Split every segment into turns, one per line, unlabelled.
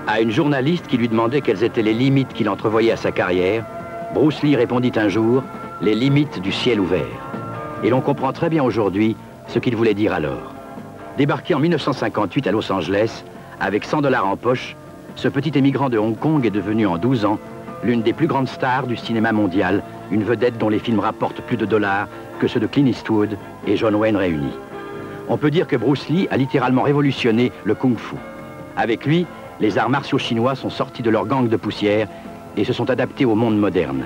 À une journaliste qui lui demandait quelles étaient les limites qu'il entrevoyait à sa carrière, Bruce Lee répondit un jour « les limites du ciel ouvert ». Et l'on comprend très bien aujourd'hui ce qu'il voulait dire alors. Débarqué en 1958 à Los Angeles, avec 100 $ en poche, ce petit émigrant de Hong Kong est devenu en 12 ans l'une des plus grandes stars du cinéma mondial, une vedette dont les films rapportent plus de dollars que ceux de Clint Eastwood et John Wayne réunis. On peut dire que Bruce Lee a littéralement révolutionné le kung-fu. Avec lui, les arts martiaux chinois sont sortis de leur gangue de poussière et se sont adaptés au monde moderne.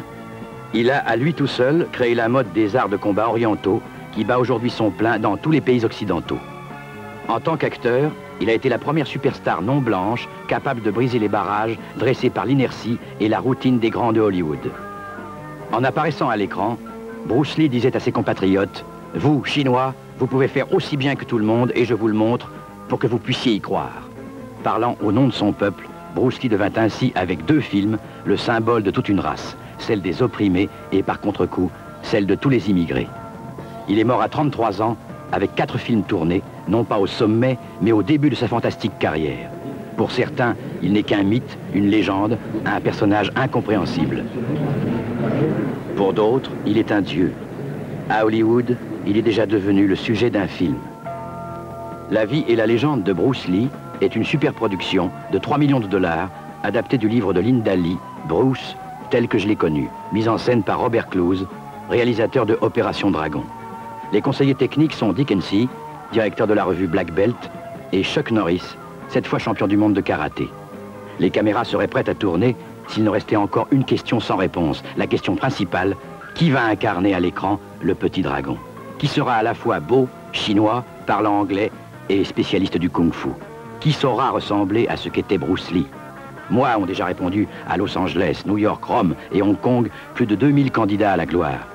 Il a, à lui tout seul, créé la mode des arts de combat orientaux qui bat aujourd'hui son plein dans tous les pays occidentaux. En tant qu'acteur, il a été la première superstar non blanche capable de briser les barrages dressés par l'inertie et la routine des grands de Hollywood. En apparaissant à l'écran, Bruce Lee disait à ses compatriotes « Vous, Chinois, vous pouvez faire aussi bien que tout le monde et je vous le montre pour que vous puissiez y croire. » Parlant au nom de son peuple, Bruce Lee devint ainsi, avec 2 films, le symbole de toute une race, celle des opprimés et par contre-coup, celle de tous les immigrés. Il est mort à 33 ans, avec 4 films tournés, non pas au sommet, mais au début de sa fantastique carrière. Pour certains, il n'est qu'un mythe, une légende, un personnage incompréhensible. Pour d'autres, il est un dieu. À Hollywood, il est déjà devenu le sujet d'un film. La vie et la légende de Bruce Lee est une superproduction de 3 millions de $, adaptée du livre de Linda Lee, Bruce, tel que je l'ai connu, mise en scène par Robert Clouse, réalisateur de Opération Dragon. Les conseillers techniques sont Dick Hensey, directeur de la revue Black Belt, et Chuck Norris, cette fois champion du monde de karaté. Les caméras seraient prêtes à tourner s'il ne restait encore une question sans réponse, la question principale, qui va incarner à l'écran le petit dragon? Qui sera à la fois beau, chinois, parlant anglais et spécialiste du kung-fu? Qui saura ressembler à ce qu'était Bruce Lee? Moi, ont déjà répondu à Los Angeles, New York, Rome et Hong Kong, plus de 2000 candidats à la gloire.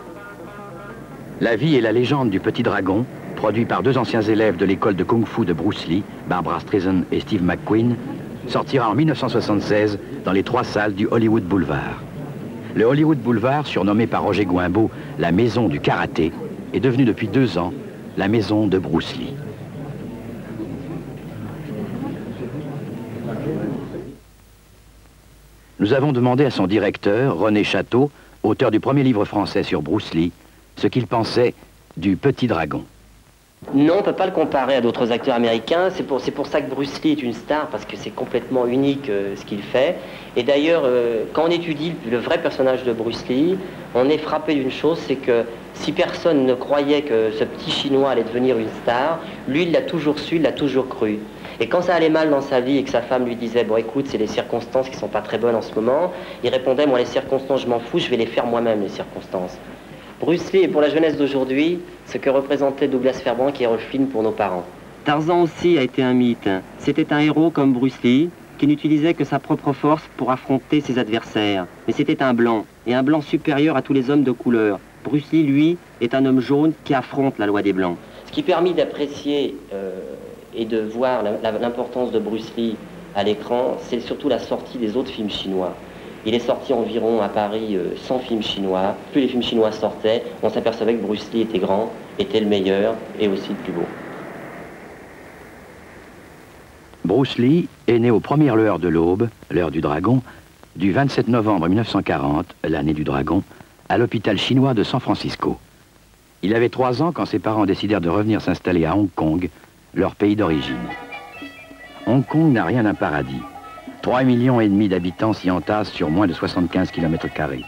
La vie et la légende du petit dragon, produit par 2 anciens élèves de l'école de kung-fu de Bruce Lee, Barbara Streisand et Steve McQueen, sortira en 1976 dans les 3 salles du Hollywood Boulevard. Le Hollywood Boulevard, surnommé par Roger Guimbaud la maison du karaté, est devenu depuis 2 ans la maison de Bruce Lee. Nous avons demandé à son directeur, René Château, auteur du premier livre français sur Bruce Lee, ce qu'il pensait du petit dragon.
Non, on ne peut pas le comparer à d'autres acteurs américains. C'est pour ça que Bruce Lee est une star, parce que c'est complètement unique ce qu'il fait. Et d'ailleurs, quand on étudie le vrai personnage de Bruce Lee, on est frappé d'une chose, c'est que si personne ne croyait que ce petit Chinois allait devenir une star, lui, il l'a toujours su, il l'a toujours cru. Et quand ça allait mal dans sa vie et que sa femme lui disait « Bon, écoute, c'est les circonstances qui sont pas très bonnes en ce moment », il répondait « Moi, les circonstances, je m'en fous, je vais les faire moi-même, les circonstances ». Bruce Lee est pour la jeunesse d'aujourd'hui ce que représentait Douglas Fairbanks et Errol Flynn pour nos parents.
Tarzan aussi a été un mythe. C'était un héros comme Bruce Lee qui n'utilisait que sa propre force pour affronter ses adversaires. Mais c'était un blanc, et un blanc supérieur à tous les hommes de couleur. Bruce Lee, lui, est un homme jaune qui affronte la loi des blancs.
Ce qui permet d'apprécier et de voir l'importance de Bruce Lee à l'écran, c'est surtout la sortie des autres films chinois. Il est sorti environ à Paris 100 films chinois. Plus les films chinois sortaient, on s'apercevait que Bruce Lee était grand, était le meilleur et aussi le plus beau.
Bruce Lee est né aux premières lueurs de l'aube, l'heure du dragon, du 27 novembre 1940, l'année du dragon, à l'hôpital chinois de San Francisco. Il avait 3 ans quand ses parents décidèrent de revenir s'installer à Hong Kong, leur pays d'origine. Hong Kong n'a rien d'un paradis. 3,5 millions d'habitants s'y entassent sur moins de 75 km².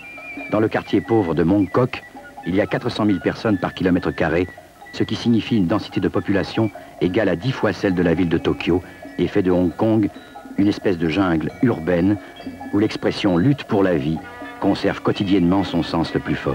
Dans le quartier pauvre de Mong Kok, il y a 400 000 personnes par km², ce qui signifie une densité de population égale à 10 fois celle de la ville de Tokyo et fait de Hong Kong une espèce de jungle urbaine où l'expression « lutte pour la vie » conserve quotidiennement son sens le plus fort.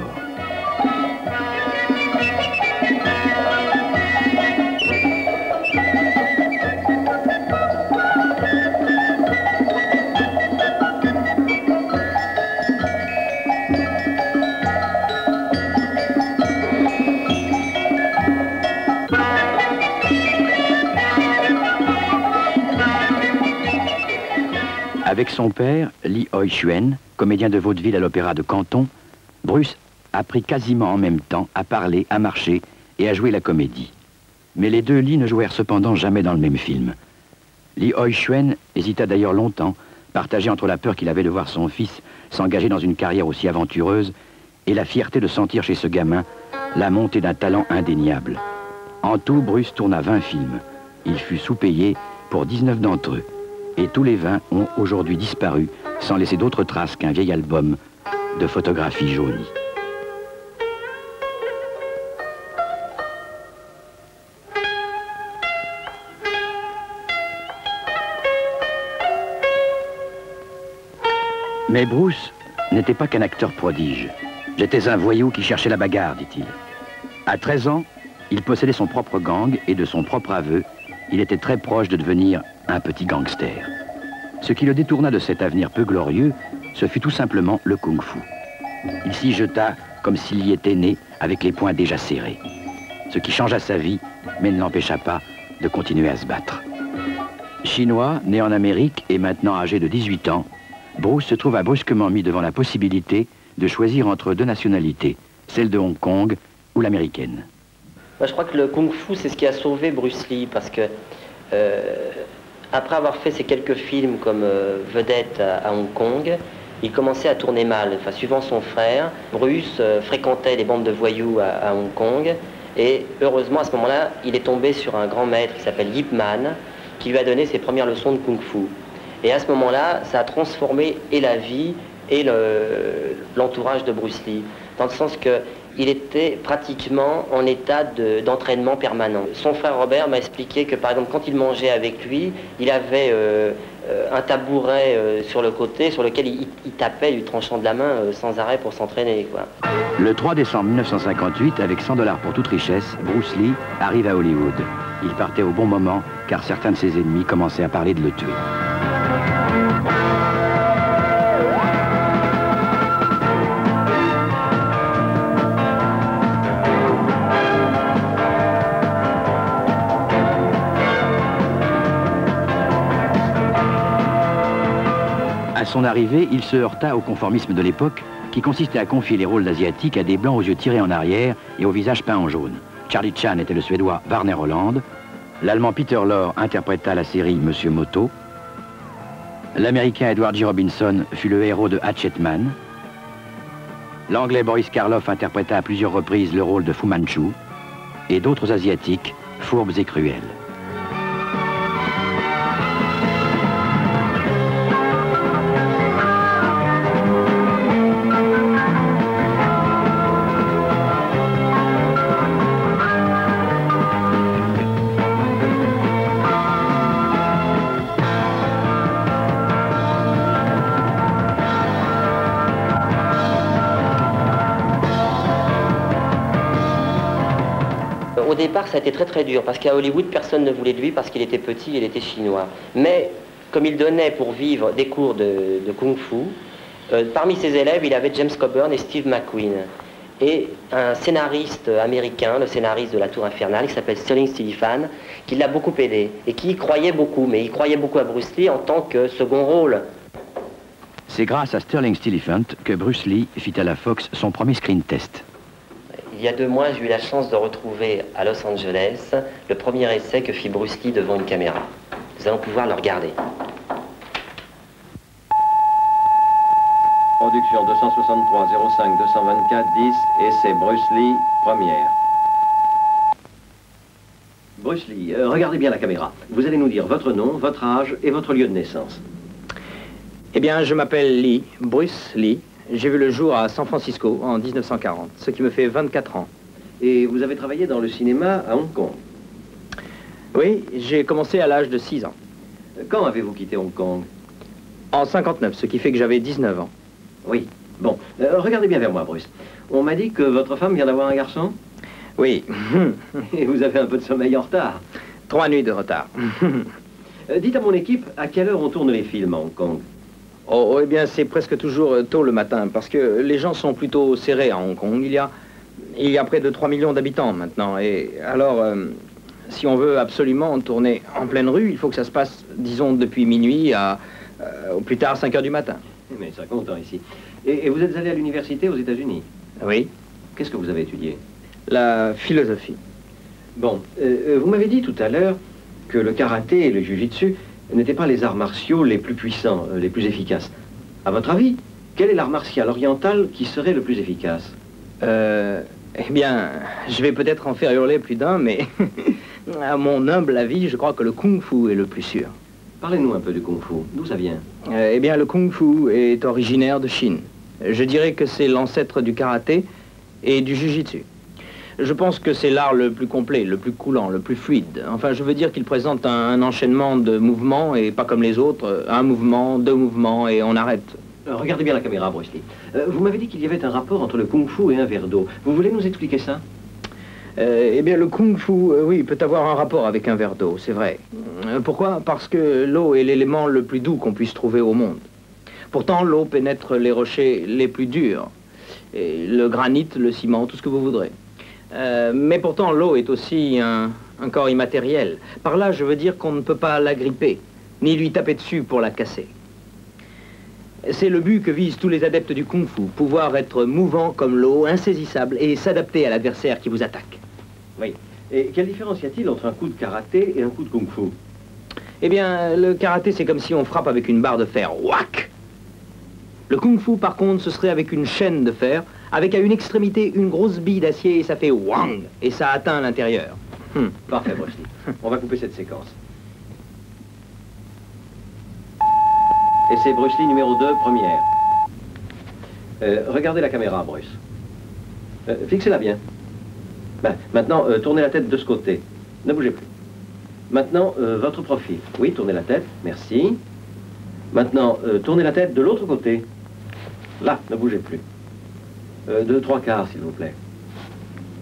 Avec son père, Lee Hoi-Chuen, comédien de vaudeville à l'opéra de Canton, Bruce a appris quasiment en même temps à parler, à marcher et à jouer la comédie. Mais les deux Lee ne jouèrent cependant jamais dans le même film. Lee Hoi-Chuen hésita d'ailleurs longtemps, partagé entre la peur qu'il avait de voir son fils s'engager dans une carrière aussi aventureuse et la fierté de sentir chez ce gamin la montée d'un talent indéniable. En tout, Bruce tourna 20 films. Il fut sous-payé pour 19 d'entre eux. Et tous les 20 ont aujourd'hui disparu sans laisser d'autres traces qu'un vieil album de photographies jaunies. Mais Bruce n'était pas qu'un acteur prodige. « J'étais un voyou qui cherchait la bagarre », dit-il. À 13 ans, il possédait son propre gang et de son propre aveu, il était très proche de devenir un petit gangster. Ce qui le détourna de cet avenir peu glorieux, ce fut tout simplement le kung-fu. Il s'y jeta comme s'il y était né, avec les poings déjà serrés. Ce qui changea sa vie, mais ne l'empêcha pas de continuer à se battre. Chinois, né en Amérique et maintenant âgé de 18 ans, Bruce se trouva brusquement mis devant la possibilité de choisir entre deux nationalités, celle de Hong Kong ou l'américaine.
Moi, je crois que le kung-fu, c'est ce qui a sauvé Bruce Lee, parce que après avoir fait ces quelques films comme vedette à Hong Kong, il commençait à tourner mal. Enfin, suivant son frère, Bruce fréquentait les bandes de voyous à Hong Kong, et heureusement, à ce moment-là, il est tombé sur un grand maître qui s'appelle Yip Man, qui lui a donné ses premières leçons de kung-fu. Et à ce moment-là, ça a transformé et la vie et l'entourage de Bruce Lee, dans le sens que il était pratiquement en état d'entraînement permanent. Son frère Robert m'a expliqué que, par exemple, quand il mangeait avec lui, il avait un tabouret sur le côté sur lequel il tapait, lui tranchant de la main sans arrêt pour s'entraîner, quoi.
Le 3 décembre 1958, avec 100 $ pour toute richesse, Bruce Lee arrive à Hollywood. Il partait au bon moment, car certains de ses ennemis commençaient à parler de le tuer. À son arrivée, il se heurta au conformisme de l'époque qui consistait à confier les rôles d'asiatiques à des blancs aux yeux tirés en arrière et au visage peint en jaune. Charlie Chan était le Suédois Warner Holland, l'Allemand Peter Lorre interpréta la série Monsieur Moto, l'Américain Edward G. Robinson fut le héros de Hatchetman, l'Anglais Boris Karloff interpréta à plusieurs reprises le rôle de Fu Manchu, et d'autres Asiatiques, fourbes et cruels.
Au départ, ça a été très très dur, parce qu'à Hollywood, personne ne voulait de lui parce qu'il était petit, il était chinois. Mais comme il donnait pour vivre des cours de kung-fu, parmi ses élèves, il avait James Coburn et Steve McQueen. Et un scénariste américain, le scénariste de La Tour Infernale, qui s'appelle Sterling Stilifan, qui l'a beaucoup aidé et qui y croyait beaucoup, mais il croyait beaucoup à Bruce Lee en tant que second rôle.
C'est grâce à Sterling Stilifan que Bruce Lee fit à la Fox son premier screen test.
Il y a 2 mois, j'ai eu la chance de retrouver à Los Angeles le premier essai que fit Bruce Lee devant une caméra. Nous allons pouvoir le regarder.
Production 263 05 224 10, essai Bruce Lee, première. Bruce Lee, regardez bien la caméra. Vous allez nous dire votre nom, votre âge et votre lieu de naissance.
Eh bien, je m'appelle Lee, Bruce Lee. J'ai vu le jour à San Francisco en 1940, ce qui me fait 24 ans.
Et vous avez travaillé dans le cinéma à Hong Kong?
Oui, j'ai commencé à l'âge de 6 ans.
Quand avez-vous quitté Hong Kong?
En 59, ce qui fait que j'avais 19 ans.
Oui. Bon, regardez bien vers moi, Bruce. On m'a dit que votre femme vient d'avoir un garçon?
Oui.
Et vous avez un peu de sommeil en retard.
3 nuits de retard.
Dites à mon équipe à quelle heure on tourne les films à Hong Kong.
Oh, eh bien, c'est presque toujours tôt le matin, parce que les gens sont plutôt serrés à Hong Kong. Il y a près de 3 millions d'habitants maintenant. Et alors, si on veut absolument tourner en pleine rue, il faut que ça se passe, disons, depuis minuit au plus tard 5 heures du matin.
Mais ça compte ici. Et vous êtes allé à l'université aux États-Unis?
Oui.
Qu'est-ce que vous avez étudié?
La philosophie.
Bon, vous m'avez dit tout à l'heure que le karaté et le jujitsu n'étaient pas les arts martiaux les plus puissants, les plus efficaces. À votre avis, quel est l'art martial oriental qui serait le plus efficace?
Eh bien, je vais peut-être en faire hurler plus d'un, mais à mon humble avis, je crois que le kung-fu est le plus sûr.
Parlez-nous un peu du kung-fu. D'où ça vient?
Eh bien, le kung-fu est originaire de Chine. Je dirais que c'est l'ancêtre du karaté et du jujitsu. Je pense que c'est l'art le plus complet, le plus coulant, le plus fluide. Enfin, je veux dire qu'il présente un enchaînement de mouvements et pas comme les autres, un mouvement, 2 mouvements et on arrête.
Regardez bien la caméra, Bruce Lee. Vous m'avez dit qu'il y avait un rapport entre le kung-fu et un verre d'eau. Vous voulez nous expliquer ça?
Eh bien, le kung-fu, oui, peut avoir un rapport avec un verre d'eau, c'est vrai. Pourquoi? Parce que l'eau est l'élément le plus doux qu'on puisse trouver au monde. Pourtant, l'eau pénètre les rochers les plus durs. Et le granit, le ciment, tout ce que vous voudrez. Mais pourtant, l'eau est aussi un corps immatériel. Par là, je veux dire qu'on ne peut pas l'agripper, ni lui taper dessus pour la casser. C'est le but que visent tous les adeptes du kung-fu, pouvoir être mouvant comme l'eau, insaisissable, et s'adapter à l'adversaire qui vous attaque.
Oui. Et quelle différence y a-t-il entre un coup de karaté et un coup de kung-fu?
Eh bien, le karaté, c'est comme si on frappe avec une barre de fer. Whack! Le kung-fu, par contre, ce serait avec une chaîne de fer, avec à une extrémité une grosse bille d'acier, et ça fait wang, et ça atteint l'intérieur.
Parfait, Bruce Lee. On va couper cette séquence. Et c'est Bruce Lee numéro 2, première. Regardez la caméra, Bruce. Fixez-la bien. Maintenant, tournez la tête de ce côté. Ne bougez plus. Maintenant, votre profil. Oui, tournez la tête. Merci. Maintenant, tournez la tête de l'autre côté. Là, ne bougez plus. 2 3/4, s'il vous plaît.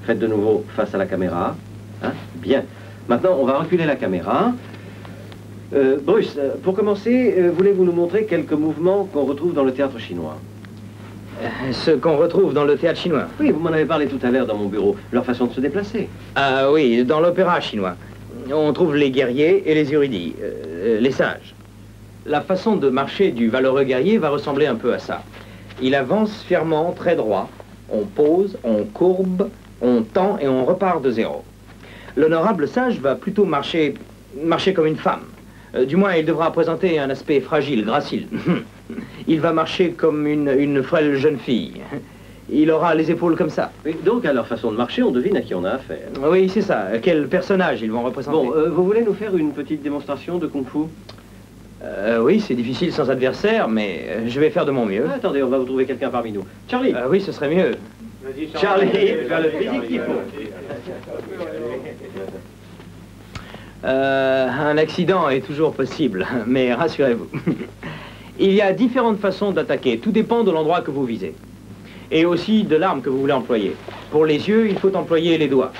Faites de nouveau face à la caméra. Hein? Bien. Maintenant, on va reculer la caméra. Bruce, pour commencer, voulez-vous nous montrer quelques mouvements qu'on retrouve dans le théâtre chinois?
Ce qu'on retrouve dans le théâtre chinois.
Oui, vous m'en avez parlé tout à l'heure dans mon bureau. Leur façon de se déplacer.
Ah oui, dans l'opéra chinois. On trouve les guerriers et les érudits, les sages. La façon de marcher du valeureux guerrier va ressembler un peu à ça. Il avance fièrement, très droit. On pose, on courbe, on tend et on repart de zéro. L'honorable sage va plutôt marcher comme une femme. Du moins, il devra présenter un aspect fragile, gracile. Il va marcher comme une frêle jeune fille. Il aura les épaules comme ça.
Oui, donc, à leur façon de marcher, on devine à qui on a affaire.
Oui, c'est ça. Quel personnage ils vont représenter.
Bon, vous voulez nous faire une petite démonstration de kung-fu?
Oui, c'est difficile sans adversaire, mais je vais faire de mon mieux.
Attendez, on va vous trouver quelqu'un parmi nous. Charlie!
Oui, ce serait mieux.
Charlie, tu as le physique qu'il faut.
Un accident est toujours possible, mais rassurez-vous. Il y a différentes façons d'attaquer, tout dépend de l'endroit que vous visez. Et aussi de l'arme que vous voulez employer. Pour les yeux, il faut employer les doigts.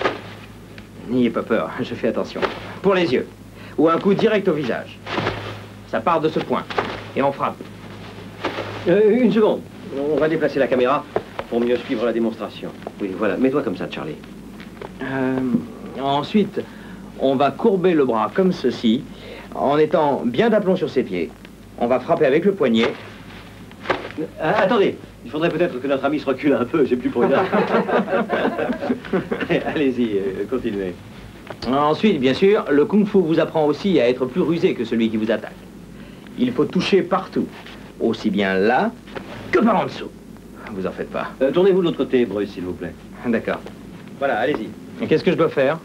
N'ayez pas peur, je fais attention. Pour les yeux. Ou un coup direct au visage. Ça part de ce point. Et on frappe.
Une seconde. On va déplacer la caméra pour mieux suivre la démonstration. Oui, voilà. Mets-toi comme ça, Charlie.
Ensuite, on va courber le bras comme ceci, en étant bien d'aplomb sur ses pieds. On va frapper avec le poignet.
Attendez, il faudrait peut-être que notre ami se recule un peu, j'ai plus pour une heure. Allez-y, continuez.
Ensuite, bien sûr, le kung-fu vous apprend aussi à être plus rusé que celui qui vous attaque. Il faut toucher partout, aussi bien là que par en dessous. Vous en faites pas.
Tournez-vous de l'autre côté, Bruce, s'il vous plaît.
D'accord.
Voilà, allez-y.
Et qu'est-ce que je dois faire?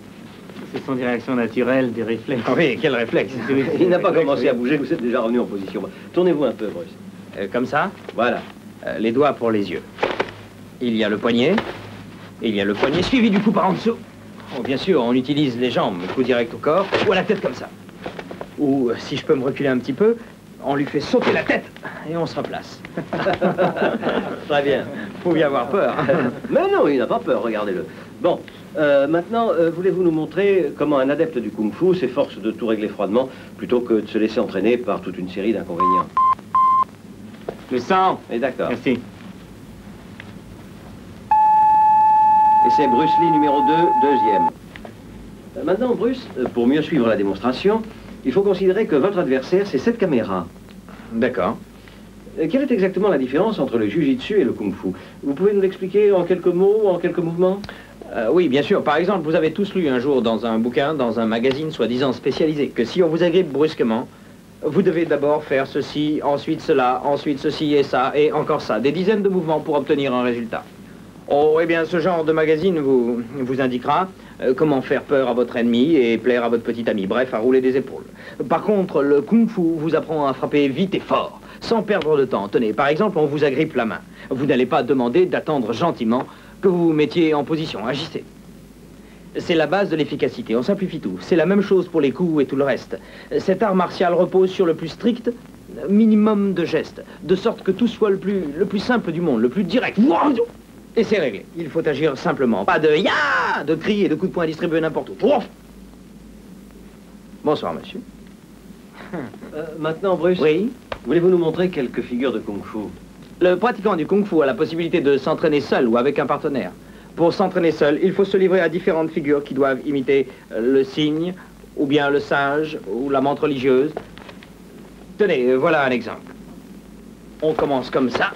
Ce sont des réactions naturelles, des réflexes.
Ah oui, quel réflexe.
Il n'a pas commencé à bouger, vous êtes déjà revenu en position. Tournez-vous un peu, Bruce.
Comme ça?
Voilà.
Les doigts pour les yeux. Il y a le poignet. Il y a le poignet suivi du coup par en dessous. Oh, bien sûr, on utilise les jambes, coup direct au corps, ou à la tête comme ça. Ou, si je peux me reculer un petit peu, on lui fait sauter la tête et on se replace.
Très bien.
Faut bien avoir peur.
Mais non, il n'a pas peur, regardez-le. Bon, maintenant, voulez-vous nous montrer comment un adepte du kung-fu s'efforce de tout régler froidement plutôt que de se laisser entraîner par toute une série d'inconvénients?
Le sang.
Et d'accord.
Merci.
Et c'est Bruce Lee numéro 2, deuxième. Maintenant, Bruce, pour mieux suivre la démonstration, il faut considérer que votre adversaire, c'est cette caméra.
D'accord.
Quelle est exactement la différence entre le jiu-jitsu et le kung-fu? Vous pouvez nous l'expliquer en quelques mots, en quelques mouvements?
Oui, bien sûr. Par exemple, vous avez tous lu un jour dans un bouquin, dans un magazine soi-disant spécialisé, que si on vous agrippe brusquement, vous devez d'abord faire ceci, ensuite cela, ensuite ceci et ça, et encore ça. Des dizaines de mouvements pour obtenir un résultat. Oh, eh bien, ce genre de magazine vous indiquera comment faire peur à votre ennemi et plaire à votre petit ami. Bref, à rouler des épaules. Par contre, le kung-fu vous apprend à frapper vite et fort, sans perdre de temps. Tenez, par exemple, on vous agrippe la main. Vous n'allez pas demander d'attendre gentiment que vous vous mettiez en position. Agissez. C'est la base de l'efficacité. On simplifie tout. C'est la même chose pour les coups et tout le reste. Cet art martial repose sur le plus strict minimum de gestes, de sorte que tout soit le plus simple du monde, le plus direct. Et c'est réglé. Il faut agir simplement. Pas de ya, de cris et de coups de poing distribués n'importe où. Bonsoir, monsieur.
Maintenant, Bruce,
Oui.
voulez-vous nous montrer quelques figures de kung-fu?
Le pratiquant du kung-fu a la possibilité de s'entraîner seul ou avec un partenaire. Pour s'entraîner seul, il faut se livrer à différentes figures qui doivent imiter le cygne, ou bien le singe, ou la menthe religieuse. Tenez, voilà un exemple. On commence comme ça.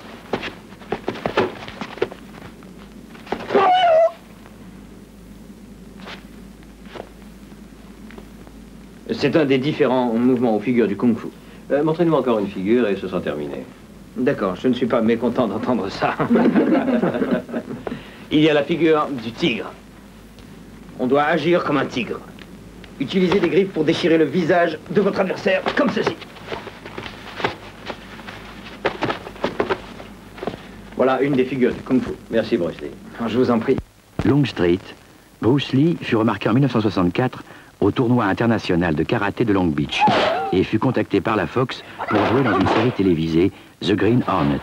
C'est un des différents mouvements ou figures du kung-fu.
Montrez-nous encore une figure et ce sera terminé.
D'accord, je ne suis pas mécontent d'entendre ça. Il y a la figure du tigre. On doit agir comme un tigre. Utilisez des griffes pour déchirer le visage de votre adversaire, comme ceci. Voilà une des figures du kung-fu.
Merci, Bruce Lee.
Je vous en prie.
Longstreet, Bruce Lee fut remarqué en 1964 au tournoi international de karaté de Long Beach et fut contacté par la Fox pour jouer dans une série télévisée, The Green Hornet.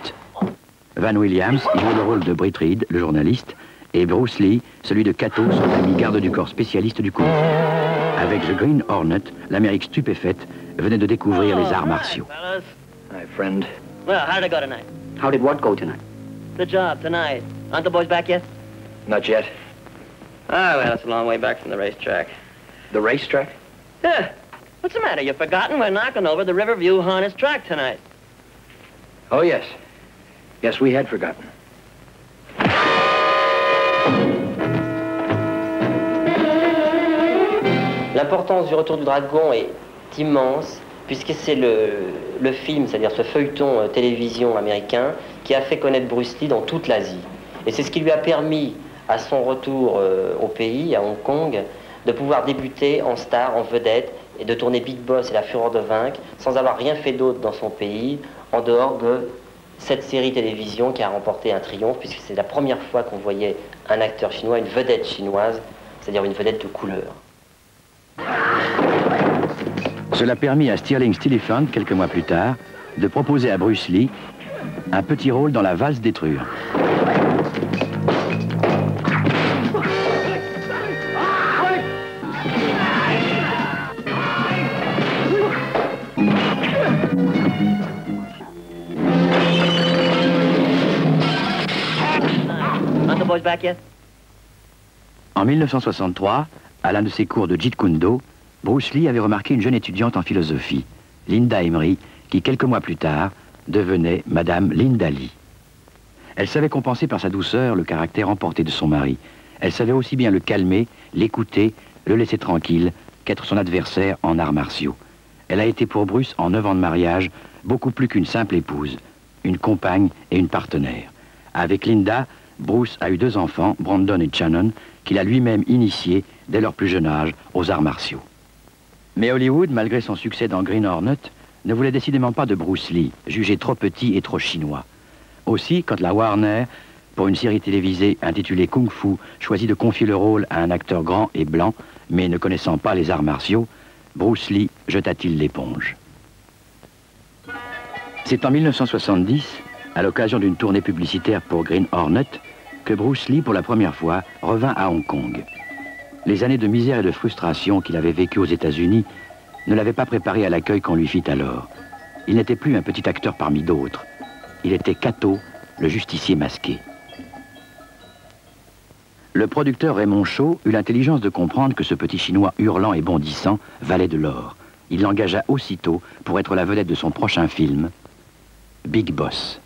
Van Williams jouait le rôle de Britt Reed, le journaliste, et Bruce Lee, celui de Kato, son ami garde du corps spécialiste du kung fu. Avec The Green Hornet, l'Amérique stupéfaite venait de découvrir les arts martiaux.
Hi, friend.
Well, how did it go tonight?
How did what go tonight?
The job tonight. Aren't the boys back yet?
Not yet.
Ah, well, that's a long way back from the racetrack.
The racetrack?
Yeah. What's the matter? You've forgotten we're knocking over the Riverview Harness track tonight.
Oh, yes. Yes, we had forgotten.
L'importance du Retour du Dragon est immense, puisque c'est le film, c'est-à-dire ce feuilleton télévision américain, qui a fait connaître Bruce Lee dans toute l'Asie. Et c'est ce qui lui a permis, à son retour au pays, à Hong Kong, de pouvoir débuter en star, en vedette, et de tourner Big Boss et La Fureur de vaincre, sans avoir rien fait d'autre dans son pays, en dehors de cette série télévision qui a remporté un triomphe, puisque c'est la première fois qu'on voyait un acteur chinois, une vedette chinoise, c'est-à-dire une vedette de couleur.
Cela permit à Stirling Stiliphant, quelques mois plus tard, de proposer à Bruce Lee un petit rôle dans La Valse des Truands. En 1963, à l'un de ses cours de Jeet Kune Do, Bruce Lee avait remarqué une jeune étudiante en philosophie, Linda Emery, qui quelques mois plus tard devenait Madame Linda Lee. Elle savait compenser par sa douceur le caractère emporté de son mari. Elle savait aussi bien le calmer, l'écouter, le laisser tranquille, qu'être son adversaire en arts martiaux. Elle a été pour Bruce, en 9 ans de mariage, beaucoup plus qu'une simple épouse, une compagne et une partenaire. Avec Linda, Bruce a eu 2 enfants, Brandon et Shannon, qu'il a lui-même initiés dès leur plus jeune âge aux arts martiaux. Mais Hollywood, malgré son succès dans Green Hornet, ne voulait décidément pas de Bruce Lee, jugé trop petit et trop chinois. Aussi, quand la Warner, pour une série télévisée intitulée Kung Fu, choisit de confier le rôle à un acteur grand et blanc, mais ne connaissant pas les arts martiaux, Bruce Lee jeta-t-il l'éponge? C'est en 1970, à l'occasion d'une tournée publicitaire pour Green Hornet, que Bruce Lee, pour la première fois, revint à Hong Kong. Les années de misère et de frustration qu'il avait vécues aux États-Unis ne l'avaient pas préparé à l'accueil qu'on lui fit alors. Il n'était plus un petit acteur parmi d'autres. Il était Kato, le justicier masqué. Le producteur Raymond Shaw eut l'intelligence de comprendre que ce petit Chinois hurlant et bondissant valait de l'or. Il l'engagea aussitôt pour être la vedette de son prochain film, Big Boss.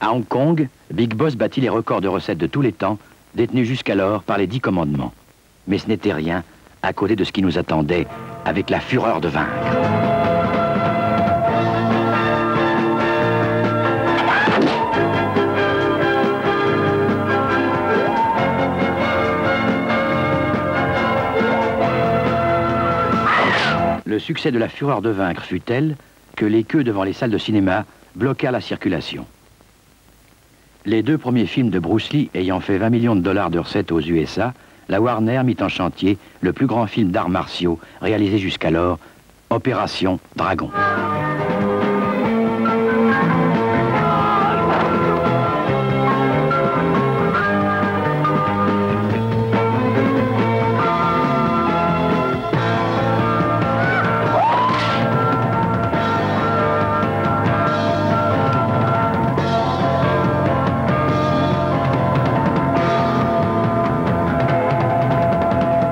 À Hong Kong, Big Boss battit les records de recettes de tous les temps, détenus jusqu'alors par les 10 commandements. Mais ce n'était rien à côté de ce qui nous attendait avec la fureur de vaincre. Le succès de la fureur de vaincre fut tel que les queues devant les salles de cinéma bloquèrent la circulation. Les 2 premiers films de Bruce Lee ayant fait 20 millions de dollars de recettes aux USA, la Warner mit en chantier le plus grand film d'arts martiaux réalisé jusqu'alors, Opération Dragon.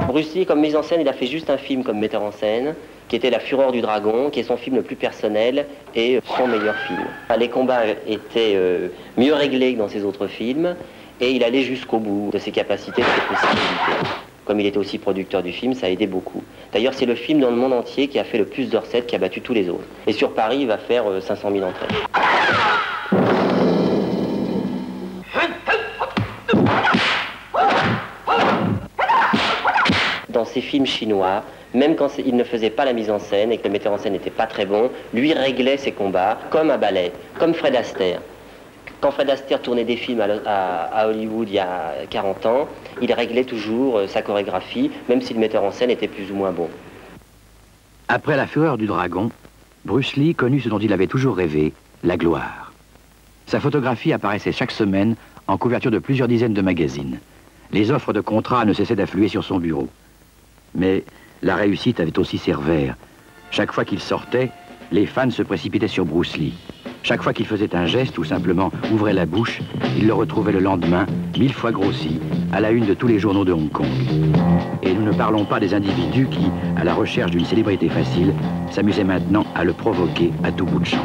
Bruce Lee, comme mise en scène, il a fait juste un film comme metteur en scène, qui était La Fureur du Dragon, qui est son film le plus personnel et son meilleur film. Les combats étaient mieux réglés que dans ses autres films, et il allait jusqu'au bout de ses capacités, de ses possibilités. Comme il était aussi producteur du film, ça a aidé beaucoup. D'ailleurs, c'est le film dans le monde entier qui a fait le plus de recettes, qui a battu tous les autres. Et sur Paris, il va faire 500 000 entrées. Dans ces films chinois, même quand il ne faisait pas la mise en scène et que le metteur en scène n'était pas très bon, lui réglait ses combats comme un ballet, comme Fred Astaire. Quand Fred Astaire tournait des films à Hollywood il y a 40 ans, il réglait toujours sa chorégraphie, même si le metteur en scène était plus ou moins bon.
Après La Fureur du Dragon, Bruce Lee connut ce dont il avait toujours rêvé, la gloire. Sa photographie apparaissait chaque semaine en couverture de plusieurs dizaines de magazines. Les offres de contrats ne cessaient d'affluer sur son bureau. Mais la réussite avait aussi ses revers. Chaque fois qu'il sortait, les fans se précipitaient sur Bruce Lee. Chaque fois qu'il faisait un geste ou simplement ouvrait la bouche, il le retrouvait le lendemain, 1000 fois grossi, à la une de tous les journaux de Hong Kong. Et nous ne parlons pas des individus qui, à la recherche d'une célébrité facile, s'amusaient maintenant à le provoquer à tout bout de champ.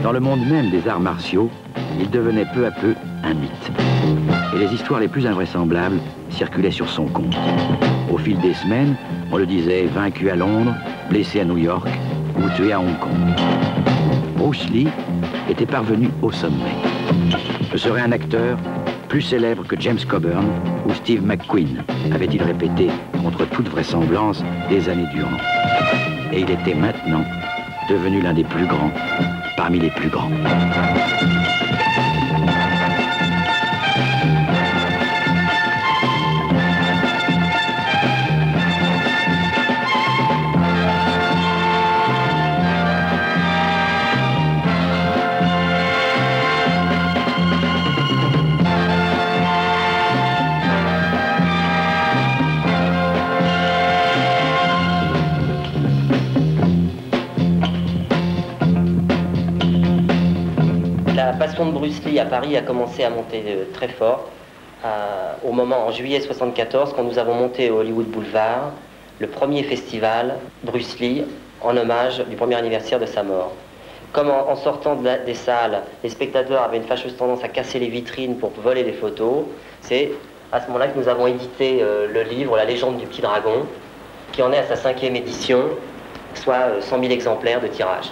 Dans le monde même des arts martiaux, il devenait peu à peu un mythe. Et les histoires les plus invraisemblables circulaient sur son compte. Au fil des semaines, on le disait vaincu à Londres, blessé à New York ou tué à Hong Kong. Bruce Lee était parvenu au sommet. Ce serait un acteur plus célèbre que James Coburn ou Steve McQueen, avait-il répété contre toute vraisemblance des années durant. Et il était maintenant devenu l'un des plus grands parmi les plus grands.
La passion de Bruce Lee à Paris a commencé à monter très fort au moment, en juillet 1974, quand nous avons monté au Hollywood Boulevard le premier festival Bruce Lee en hommage du premier anniversaire de sa mort. Comme en sortant des salles, les spectateurs avaient une fâcheuse tendance à casser les vitrines pour voler des photos, c'est à ce moment-là que nous avons édité le livre La légende du petit dragon, qui en est à sa 5e édition, soit 100 000 exemplaires de tirage.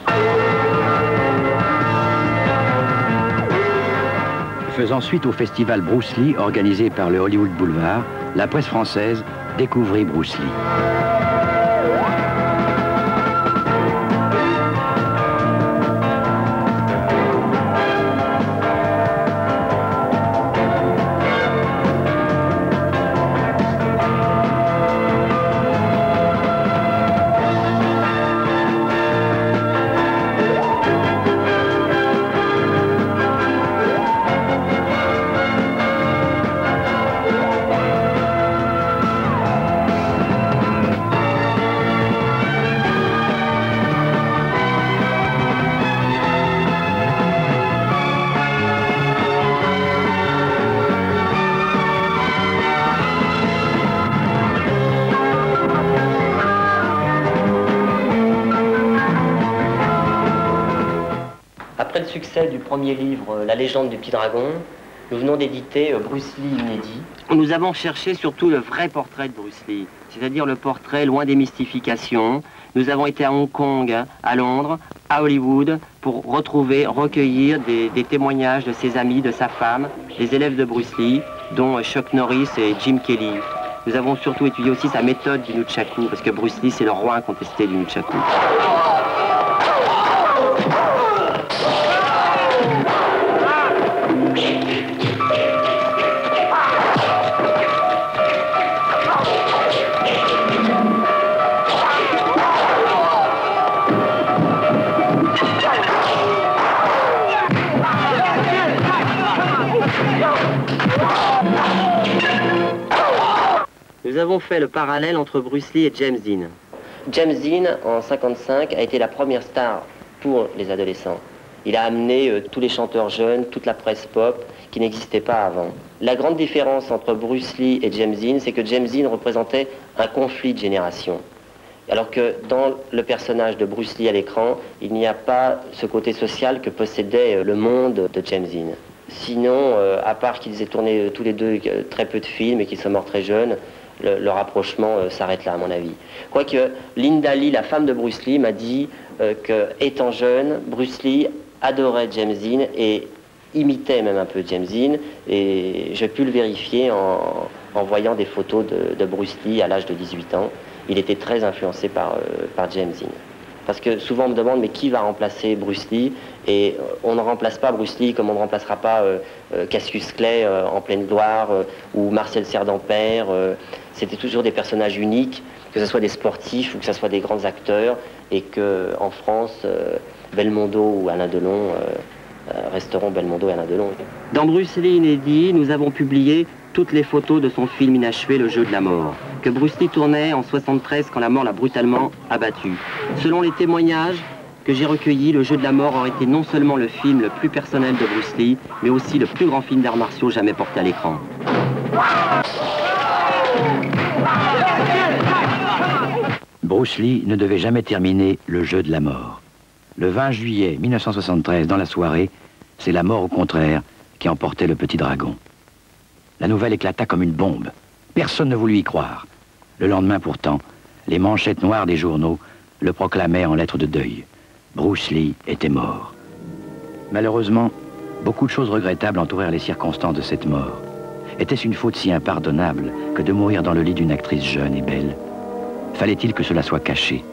Faisant suite au festival Bruce Lee organisé par le Hollywood Boulevard, la presse française découvrit Bruce Lee.
après le succès du premier livre, La légende du petit dragon, nous venons d'éditer Bruce Lee inédit.
Nous avons cherché surtout le vrai portrait de Bruce Lee, c'est-à-dire le portrait loin des mystifications. Nous avons été à Hong Kong, à Londres, à Hollywood, pour retrouver, recueillir des témoignages de ses amis, de sa femme, des élèves de Bruce Lee, dont Chuck Norris et Jim Kelly. Nous avons surtout étudié aussi sa méthode du nunchaku, parce que Bruce Lee, c'est le roi incontesté du nunchaku. Nous avons fait le parallèle entre Bruce Lee et James Dean.
James Dean, en 1955, a été la première star pour les adolescents. Il a amené tous les chanteurs jeunes, toute la presse pop, qui n'existait pas avant. La grande différence entre Bruce Lee et James Dean, c'est que James Dean représentait un conflit de génération. Alors que dans le personnage de Bruce Lee à l'écran, il n'y a pas ce côté social que possédait le monde de James Dean. Sinon, à part qu'ils aient tourné tous les deux très peu de films et qu'ils sont morts très jeunes, le rapprochement s'arrête là, à mon avis. Quoique Linda Lee, la femme de Bruce Lee, m'a dit qu'étant jeune, Bruce Lee adorait James Dean et imitait même un peu James Dean. Et j'ai pu le vérifier en voyant des photos de Bruce Lee à l'âge de 18 ans. Il était très influencé par James Dean. Parce que souvent on me demande, mais qui va remplacer Bruce Lee? Et on ne remplace pas Bruce Lee comme on ne remplacera pas Cassius Clay en pleine gloire ou Marcel Cerdan-Père. C'était toujours des personnages uniques, que ce soit des sportifs ou que ce soit des grands acteurs, et qu'en France, Belmondo ou Alain Delon resteront Belmondo et Alain Delon.
Dans Bruce Lee inédit, nous avons publié toutes les photos de son film inachevé Le jeu de la mort, que Bruce Lee tournait en 1973 quand la mort l'a brutalement abattu. Selon les témoignages que j'ai recueillis, Le jeu de la mort aurait été non seulement le film le plus personnel de Bruce Lee, mais aussi le plus grand film d'arts martiaux jamais porté à l'écran.
Bruce Lee ne devait jamais terminer Le jeu de la mort. Le 20 juillet 1973, dans la soirée, c'est la mort au contraire qui emportait le petit dragon. La nouvelle éclata comme une bombe. Personne ne voulut y croire. Le lendemain pourtant, les manchettes noires des journaux le proclamaient en lettres de deuil. Bruce Lee était mort. Malheureusement, beaucoup de choses regrettables entourèrent les circonstances de cette mort. Était-ce une faute si impardonnable que de mourir dans le lit d'une actrice jeune et belle? Fallait-il que cela soit caché?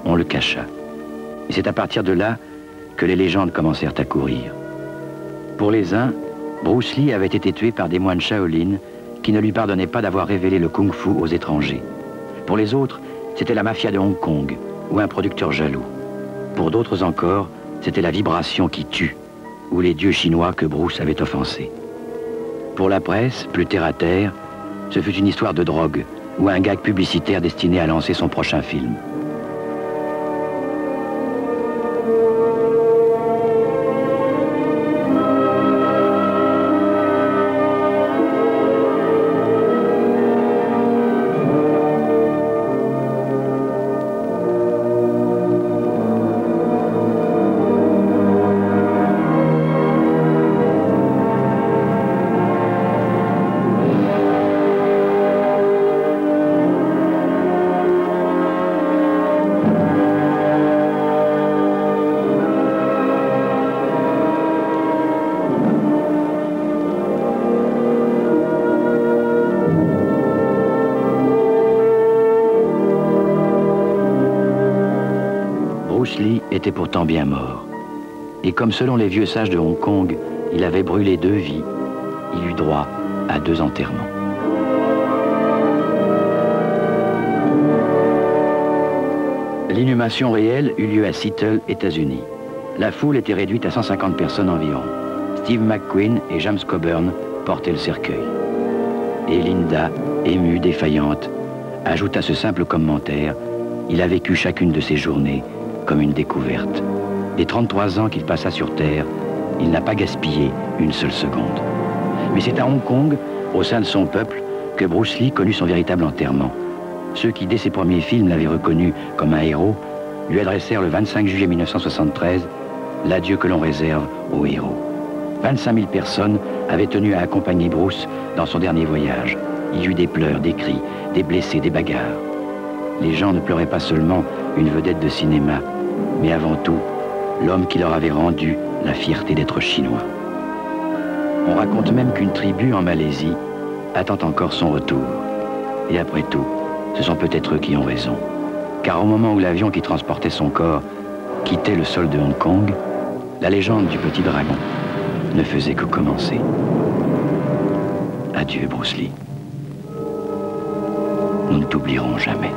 On le cacha. Et c'est à partir de là que les légendes commencèrent à courir. Pour les uns, Bruce Lee avait été tué par des moines Shaolin qui ne lui pardonnaient pas d'avoir révélé le kung-fu aux étrangers. Pour les autres, c'était la mafia de Hong Kong ou un producteur jaloux. Pour d'autres encore, c'était la vibration qui tue ou les dieux chinois que Bruce avait offensés. Pour la presse, plus terre à terre, ce fut une histoire de drogue ou un gag publicitaire destiné à lancer son prochain film. Bruce Lee était pourtant bien mort. Et comme selon les vieux sages de Hong Kong, il avait brûlé 2 vies, il eut droit à 2 enterrements. L'inhumation réelle eut lieu à Seattle, États-Unis. La foule était réduite à 150 personnes environ. Steve McQueen et James Coburn portaient le cercueil. Et Linda, émue, défaillante, ajouta ce simple commentaire: il a vécu chacune de ces journées comme une découverte. Des 33 ans qu'il passa sur Terre, il n'a pas gaspillé une seule seconde. Mais c'est à Hong Kong, au sein de son peuple, que Bruce Lee connut son véritable enterrement. Ceux qui, dès ses premiers films, l'avaient reconnu comme un héros, lui adressèrent le 25 juillet 1973 l'adieu que l'on réserve aux héros. 25 000 personnes avaient tenu à accompagner Bruce dans son dernier voyage. Il y eut des pleurs, des cris, des blessés, des bagarres. Les gens ne pleuraient pas seulement une vedette de cinéma, mais avant tout, l'homme qui leur avait rendu la fierté d'être chinois. On raconte même qu'une tribu en Malaisie attend encore son retour. Et après tout, ce sont peut-être eux qui ont raison. Car au moment où l'avion qui transportait son corps quittait le sol de Hong Kong, la légende du petit dragon ne faisait que commencer. Adieu, Bruce Lee. Nous ne t'oublierons jamais.